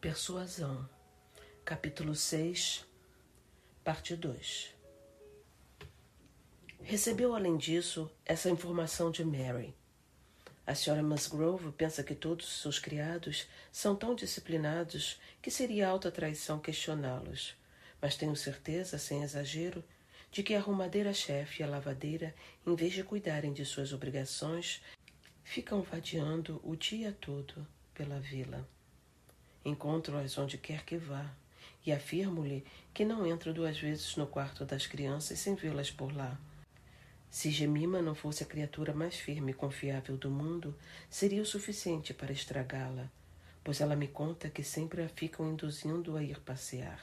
Persuasão, capítulo 6, parte 2. Recebeu, além disso, essa informação de Mary. A Sra. Musgrove pensa que todos os seus criados são tão disciplinados que seria alta traição questioná-los, mas tenho certeza, sem exagero, de que a arrumadeira-chefe e a lavadeira, em vez de cuidarem de suas obrigações, ficam vadiando o dia todo pela vila. Encontro-as onde quer que vá, e afirmo-lhe que não entro 2 vezes no quarto das crianças sem vê-las por lá. Se Jemima não fosse a criatura mais firme e confiável do mundo, seria o suficiente para estragá-la, pois ela me conta que sempre a ficam induzindo a ir passear.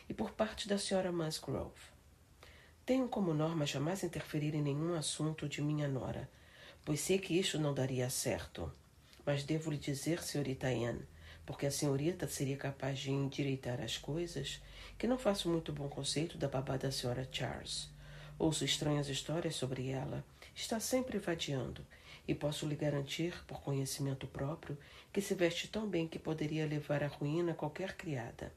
E por parte da Sra. Musgrove. Tenho como norma jamais interferir em nenhum assunto de minha nora, pois sei que isto não daria certo. Mas devo lhe dizer, senhorita Anne, porque a senhorita seria capaz de endireitar as coisas, que não faço muito bom conceito da babá da senhora Charles. Ouço estranhas histórias sobre ela. Está sempre vadiando, e posso lhe garantir, por conhecimento próprio, que se veste tão bem que poderia levar à ruína qualquer criada.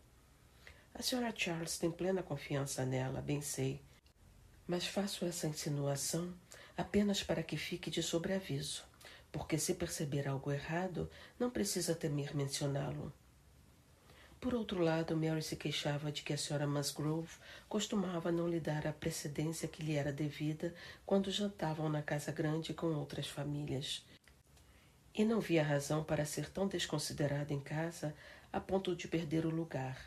A senhora Charles tem plena confiança nela, bem sei, mas faço essa insinuação apenas para que fique de sobreaviso, porque se perceber algo errado, não precisa temer mencioná-lo. Por outro lado, Mary se queixava de que a Sra. Musgrove costumava não lhe dar a precedência que lhe era devida quando jantavam na casa grande com outras famílias. E não via razão para ser tão desconsiderada em casa a ponto de perder o lugar.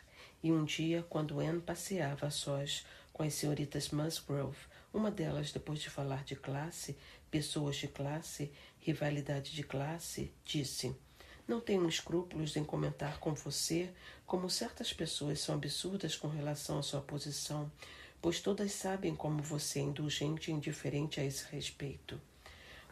E um dia, quando Anne passeava a sós com as senhoritas Musgrove, uma delas, depois de falar de classe, pessoas de classe, rivalidade de classe, disse: "Não tenho escrúpulos em comentar com você como certas pessoas são absurdas com relação à sua posição, pois todas sabem como você é indulgente e indiferente a esse respeito.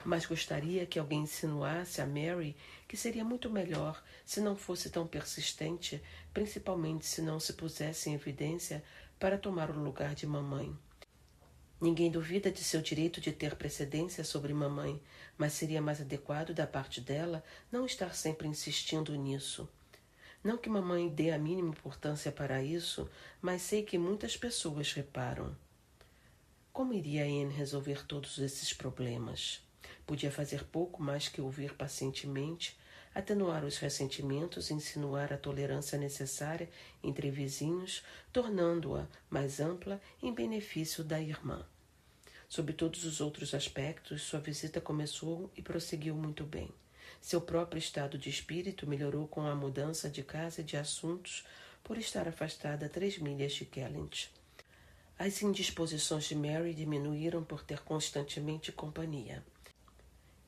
Mas gostaria que alguém insinuasse a Mary que seria muito melhor se não fosse tão persistente, principalmente se não se pusesse em evidência para tomar o lugar de mamãe. Ninguém duvida de seu direito de ter precedência sobre mamãe, mas seria mais adequado da parte dela não estar sempre insistindo nisso. Não que mamãe dê a mínima importância para isso, mas sei que muitas pessoas reparam." Como iria Anne resolver todos esses problemas? Podia fazer pouco mais que ouvir pacientemente, atenuar os ressentimentos e insinuar a tolerância necessária entre vizinhos, tornando-a mais ampla em benefício da irmã. Sob todos os outros aspectos, sua visita começou e prosseguiu muito bem. Seu próprio estado de espírito melhorou com a mudança de casa e de assuntos por estar afastada 3 milhas de Kellynch. As indisposições de Mary diminuíram por ter constantemente companhia.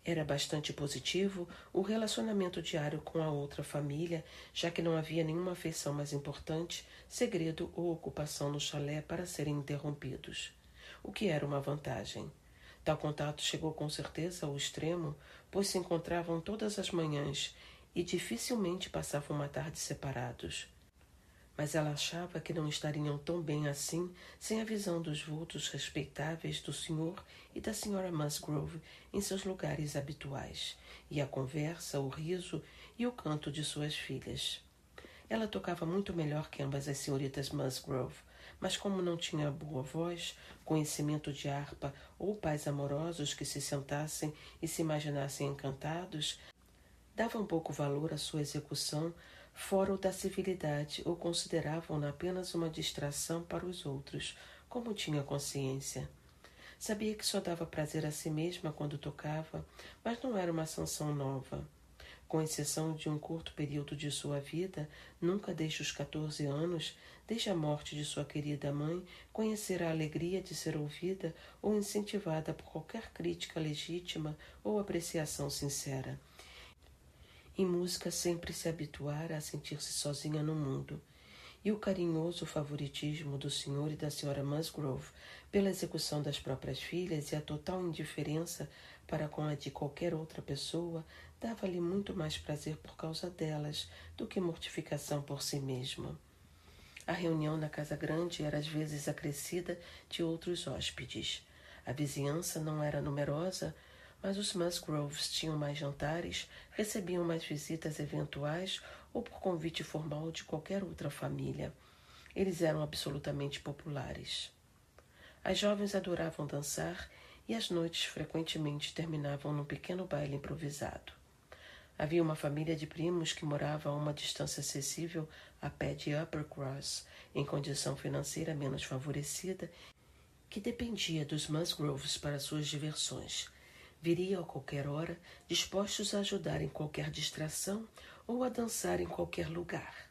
Era bastante positivo o relacionamento diário com a outra família, já que não havia nenhuma afeição mais importante, segredo ou ocupação no chalé para serem interrompidos, o que era uma vantagem. Tal contato chegou com certeza ao extremo, pois se encontravam todas as manhãs e dificilmente passavam uma tarde separados. Mas ela achava que não estariam tão bem assim sem a visão dos vultos respeitáveis do Sr. e da Sra. Musgrove em seus lugares habituais, e a conversa, o riso e o canto de suas filhas. Ela tocava muito melhor que ambas as senhoritas Musgrove, mas como não tinha boa voz, conhecimento de harpa ou pais amorosos que se sentassem e se imaginassem encantados, davam pouco valor à sua execução fora o da civilidade ou consideravam-na apenas uma distração para os outros, como tinha consciência. Sabia que só dava prazer a si mesma quando tocava, mas não era uma sanção nova. Com exceção de um curto período de sua vida, nunca desde os 14 anos, desde a morte de sua querida mãe, conhecera a alegria de ser ouvida ou incentivada por qualquer crítica legítima ou apreciação sincera. Em música sempre se habituara a sentir-se sozinha no mundo, e o carinhoso favoritismo do Sr. e da Sra. Musgrove pela execução das próprias filhas e a total indiferença para com a de qualquer outra pessoa dava-lhe muito mais prazer por causa delas do que mortificação por si mesma. A reunião na casa grande era às vezes acrescida de outros hóspedes. A vizinhança não era numerosa, mas os Musgroves tinham mais jantares, recebiam mais visitas eventuais ou por convite formal de qualquer outra família. Eles eram absolutamente populares. As jovens adoravam dançar e as noites frequentemente terminavam num pequeno baile improvisado. Havia uma família de primos que morava a uma distância acessível a pé de Uppercross, em condição financeira menos favorecida, que dependia dos Musgroves para suas diversões. Viria a qualquer hora, dispostos a ajudar em qualquer distração ou a dançar em qualquer lugar.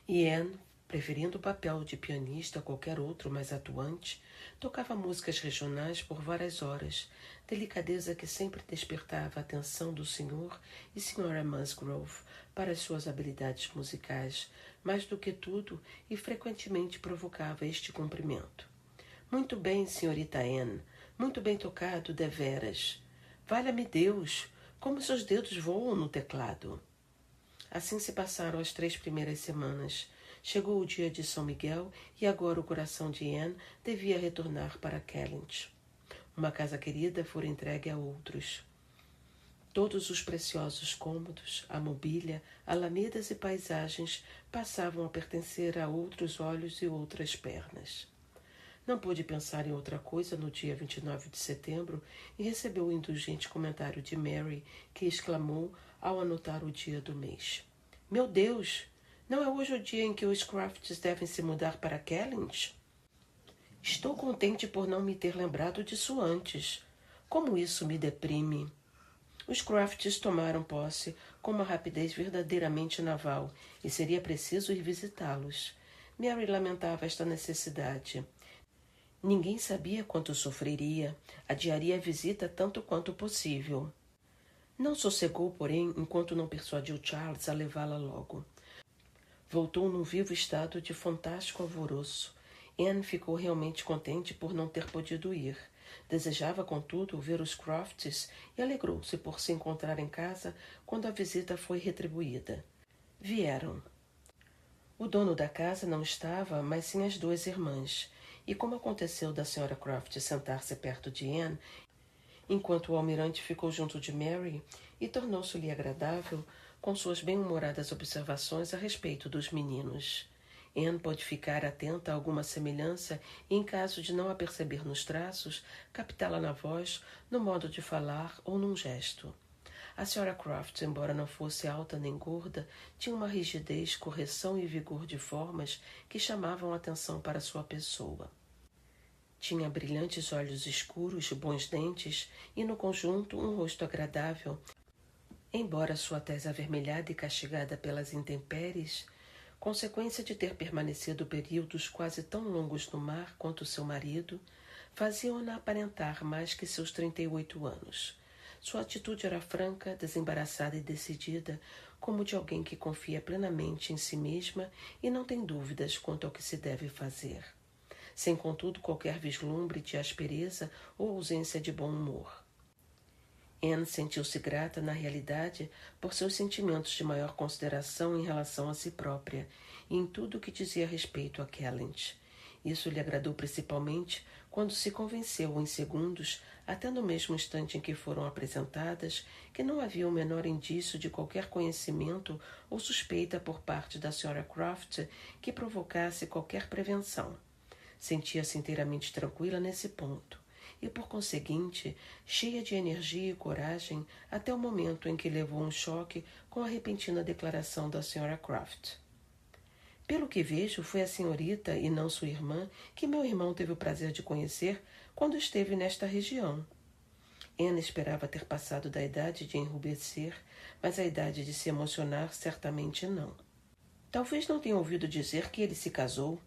E Anne, preferindo o papel de pianista a qualquer outro mais atuante, tocava músicas regionais por várias horas, delicadeza que sempre despertava a atenção do Sr. e Sra. Musgrove para as suas habilidades musicais, mais do que tudo, e frequentemente provocava este cumprimento. Muito bem, senhorita Anne, muito bem tocado, deveras. Valha-me Deus, como seus dedos voam no teclado. Assim se passaram as 3 primeiras semanas. Chegou o dia de São Miguel e agora o coração de Anne devia retornar para Kellynch. Uma casa querida fora entregue a outros. Todos os preciosos cômodos, a mobília, alamedas e paisagens passavam a pertencer a outros olhos e outras pernas. Não pôde pensar em outra coisa no dia 29 de setembro e recebeu o indulgente comentário de Mary, que exclamou ao anotar o dia do mês. Meu Deus! Não é hoje o dia em que os Crofts devem se mudar para Kellynch? Estou contente por não me ter lembrado disso antes. Como isso me deprime! Os Crofts tomaram posse com uma rapidez verdadeiramente naval e seria preciso ir visitá-los. Mary lamentava esta necessidade. Ninguém sabia quanto sofreria, adiaria a visita tanto quanto possível. Não sossegou, porém, enquanto não persuadiu Charles a levá-la logo. Voltou num vivo estado de fantástico alvoroço. Anne ficou realmente contente por não ter podido ir. Desejava, contudo, ver os Crofts e alegrou-se por se encontrar em casa quando a visita foi retribuída. Vieram. O dono da casa não estava, mas sim as 2 irmãs. E como aconteceu da Sra. Croft sentar-se perto de Anne, enquanto o almirante ficou junto de Mary, e tornou-se-lhe agradável com suas bem-humoradas observações a respeito dos meninos. Anne pôde ficar atenta a alguma semelhança e, em caso de não a perceber nos traços, captá-la na voz, no modo de falar ou num gesto. A Sra. Croft, embora não fosse alta nem gorda, tinha uma rigidez, correção e vigor de formas que chamavam a atenção para sua pessoa. Tinha brilhantes olhos escuros, bons dentes e, no conjunto, um rosto agradável. Embora sua tez avermelhada e castigada pelas intempéries, consequência de ter permanecido períodos quase tão longos no mar quanto seu marido, faziam-na aparentar mais que seus 38 anos. Sua atitude era franca, desembaraçada e decidida, como de alguém que confia plenamente em si mesma e não tem dúvidas quanto ao que se deve fazer, sem, contudo, qualquer vislumbre de aspereza ou ausência de bom humor. Anne sentiu-se grata, na realidade, por seus sentimentos de maior consideração em relação a si própria e em tudo o que dizia respeito a Kellynch. Isso lhe agradou principalmente quando se convenceu em segundos, até no mesmo instante em que foram apresentadas, que não havia o menor indício de qualquer conhecimento ou suspeita por parte da Sra. Croft que provocasse qualquer prevenção. Sentia-se inteiramente tranquila nesse ponto e, por conseguinte, cheia de energia e coragem até o momento em que levou um choque com a repentina declaração da Sra. Croft. Pelo que vejo, foi a senhorita e não sua irmã que meu irmão teve o prazer de conhecer quando esteve nesta região. Anne esperava ter passado da idade de enrubescer, mas a idade de se emocionar certamente não. Talvez não tenha ouvido dizer que ele se casou,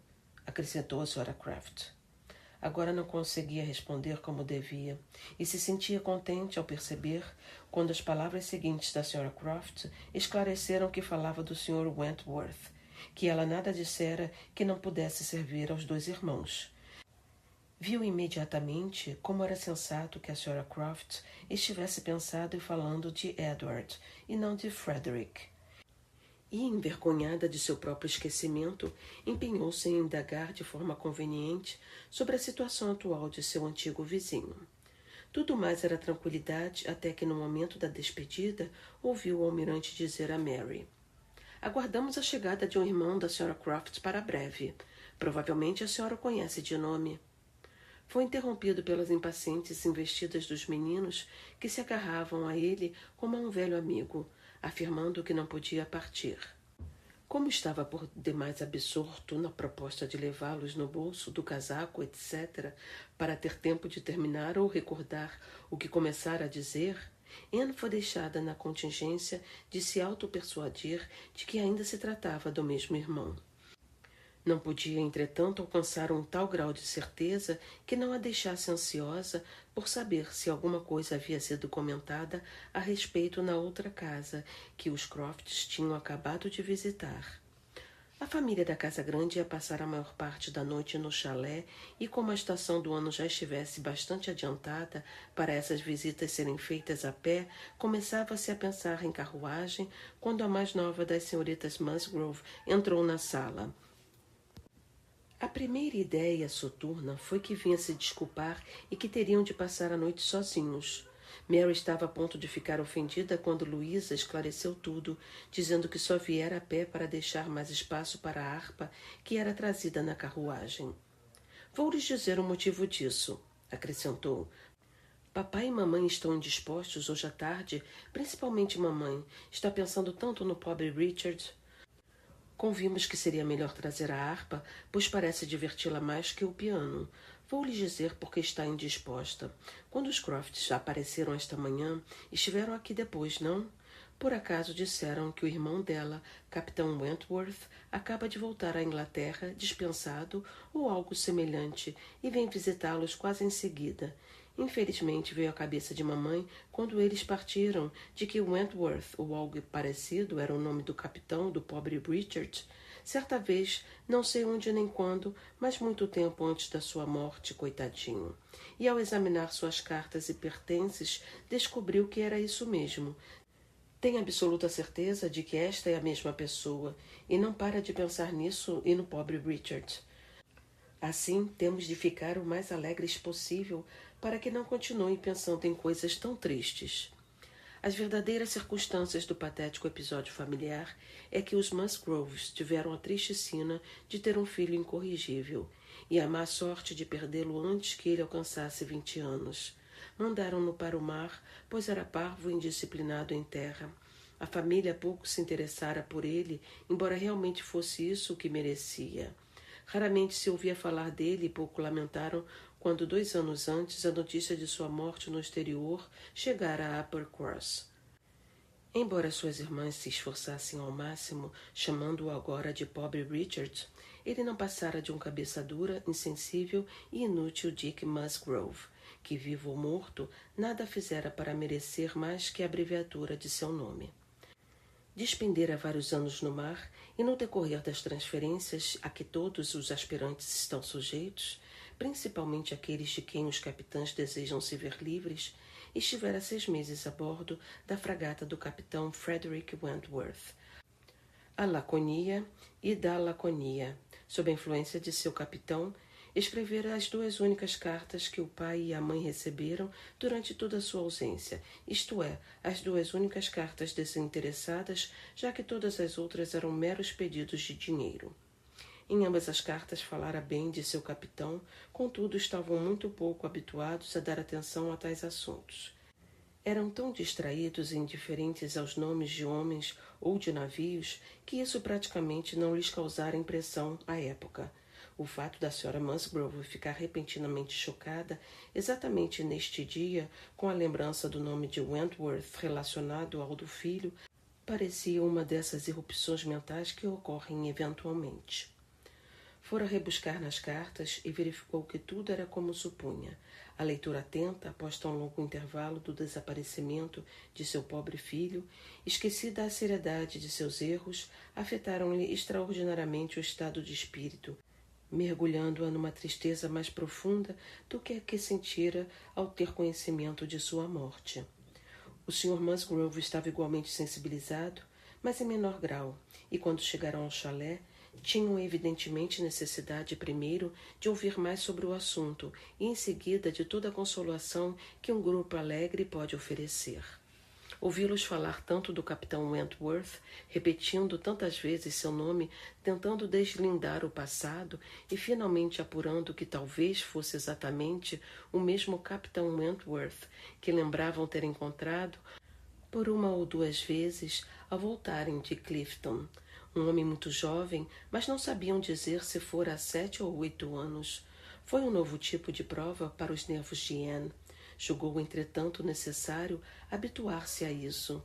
acrescentou a Sra. Croft. Agora não conseguia responder como devia, e se sentia contente ao perceber, quando as palavras seguintes da Sra. Croft esclareceram que falava do Sr. Wentworth, que ela nada dissera que não pudesse servir aos 2 irmãos. Viu imediatamente como era sensato que a Sra. Croft estivesse pensando e falando de Edward, e não de Frederick. E, envergonhada de seu próprio esquecimento, empenhou-se em indagar de forma conveniente sobre a situação atual de seu antigo vizinho. Tudo mais era tranquilidade até que, no momento da despedida, ouviu o almirante dizer a Mary: "Aguardamos a chegada de um irmão da Sra. Crofts para breve. Provavelmente a senhora o conhece de nome." Foi interrompido pelas impacientes investidas dos meninos, que se agarravam a ele como a um velho amigo, afirmando que não podia partir. Como estava por demais absorto na proposta de levá-los no bolso do casaco, etc., para ter tempo de terminar ou recordar o que começara a dizer, Anne foi deixada na contingência de se auto-persuadir de que ainda se tratava do mesmo irmão. Não podia, entretanto, alcançar um tal grau de certeza que não a deixasse ansiosa por saber se alguma coisa havia sido comentada a respeito na outra casa que os Crofts tinham acabado de visitar. A família da Casa Grande ia passar a maior parte da noite no chalé e, como a estação do ano já estivesse bastante adiantada para essas visitas serem feitas a pé, começava-se a pensar em carruagem quando a mais nova das senhoritas Musgrove entrou na sala. A primeira ideia soturna foi que vinha se desculpar e que teriam de passar a noite sozinhos. Mary estava a ponto de ficar ofendida quando Louisa esclareceu tudo, dizendo que só viera a pé para deixar mais espaço para a harpa que era trazida na carruagem. "Vou lhes dizer o motivo disso", acrescentou. "Papai e mamãe estão indispostos hoje à tarde, principalmente mamãe. Está pensando tanto no pobre Richard. Convimos que seria melhor trazer a harpa, pois parece diverti-la mais que o piano. Vou lhe dizer porque está indisposta. Quando os Crofts apareceram esta manhã, estiveram aqui depois, não? Por acaso disseram que o irmão dela, Capitão Wentworth, acaba de voltar à Inglaterra, dispensado ou algo semelhante, e vem visitá-los quase em seguida. Infelizmente veio à cabeça de mamãe, quando eles partiram, de que Wentworth ou algo parecido era o nome do capitão do pobre Richard. Certa vez, não sei onde nem quando, mas muito tempo antes da sua morte, coitadinho. E ao examinar suas cartas e pertences, descobriu que era isso mesmo. Tem absoluta certeza de que esta é a mesma pessoa, e não para de pensar nisso e no pobre Richard. Assim, temos de ficar o mais alegres possível para que não continue pensando em coisas tão tristes. As verdadeiras circunstâncias do patético episódio familiar é que os Musgroves tiveram a triste sina de ter um filho incorrigível e a má sorte de perdê-lo antes que ele alcançasse 20 anos. Mandaram-no para o mar, pois era parvo e indisciplinado em terra. A família pouco se interessara por ele, embora realmente fosse isso o que merecia. Raramente se ouvia falar dele e pouco lamentaram quando 2 anos antes a notícia de sua morte no exterior chegara a Uppercross. Embora suas irmãs se esforçassem ao máximo, chamando-o agora de pobre Richard, ele não passara de um cabeça dura, insensível e inútil Dick Musgrove, que, vivo ou morto, nada fizera para merecer mais que a abreviatura de seu nome. Despendera vários anos no mar e, no decorrer das transferências a que todos os aspirantes estão sujeitos, principalmente aqueles de quem os capitães desejam se ver livres, estivera 6 meses a bordo da fragata do capitão Frederick Wentworth, a Laconia e da Laconia, sob a influência de seu capitão, escrevera as 2 únicas cartas que o pai e a mãe receberam durante toda a sua ausência, isto é, as 2 únicas cartas desinteressadas, já que todas as outras eram meros pedidos de dinheiro. Em ambas as cartas falara bem de seu capitão, contudo estavam muito pouco habituados a dar atenção a tais assuntos. Eram tão distraídos e indiferentes aos nomes de homens ou de navios que isso praticamente não lhes causara impressão à época. O fato da Sra. Musgrove ficar repentinamente chocada, exatamente neste dia, com a lembrança do nome de Wentworth relacionado ao do filho, parecia uma dessas irrupções mentais que ocorrem eventualmente. Fora rebuscar nas cartas e verificou que tudo era como supunha. A leitura atenta, após tão longo intervalo do desaparecimento de seu pobre filho, esquecida a seriedade de seus erros, afetaram-lhe extraordinariamente o estado de espírito, mergulhando-a numa tristeza mais profunda do que a que sentira ao ter conhecimento de sua morte. O Sr. Musgrove estava igualmente sensibilizado, mas em menor grau, e quando chegaram ao chalé, Tinham evidentemente necessidade primeiro de ouvir mais sobre o assunto e em seguida de toda a consolação que um grupo alegre pode oferecer. Ouvi-los falar tanto do capitão Wentworth, repetindo tantas vezes seu nome, tentando deslindar o passado e finalmente apurando que talvez fosse exatamente o mesmo capitão Wentworth que lembravam ter encontrado por uma ou duas vezes ao voltarem de Clifton. Um homem muito jovem, mas não sabiam dizer se fora há 7 ou 8 anos. Foi um novo tipo de prova para os nervos de Anne. Julgou, entretanto, necessário habituar-se a isso.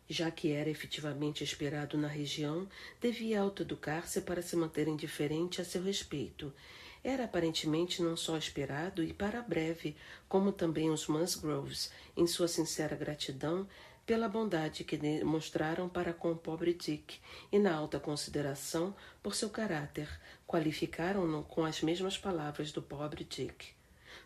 Já que era efetivamente esperado na região, devia autoeducar-se para se manter indiferente a seu respeito. Era aparentemente não só esperado e para breve, como também os Musgroves, em sua sincera gratidão pela bondade que demonstraram para com o pobre Dick e na alta consideração por seu caráter, qualificaram-no com as mesmas palavras do pobre Dick.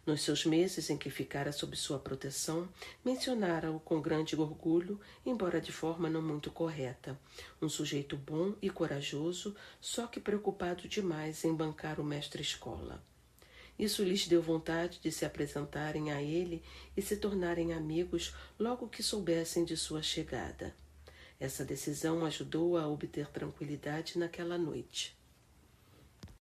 Nos seus meses em que ficara sob sua proteção, mencionara-o com grande orgulho, embora de forma não muito correta. Um sujeito bom e corajoso, só que preocupado demais em bancar o mestre-escola. Isso lhes deu vontade de se apresentarem a ele e se tornarem amigos logo que soubessem de sua chegada. Essa decisão ajudou-a a obter tranquilidade naquela noite.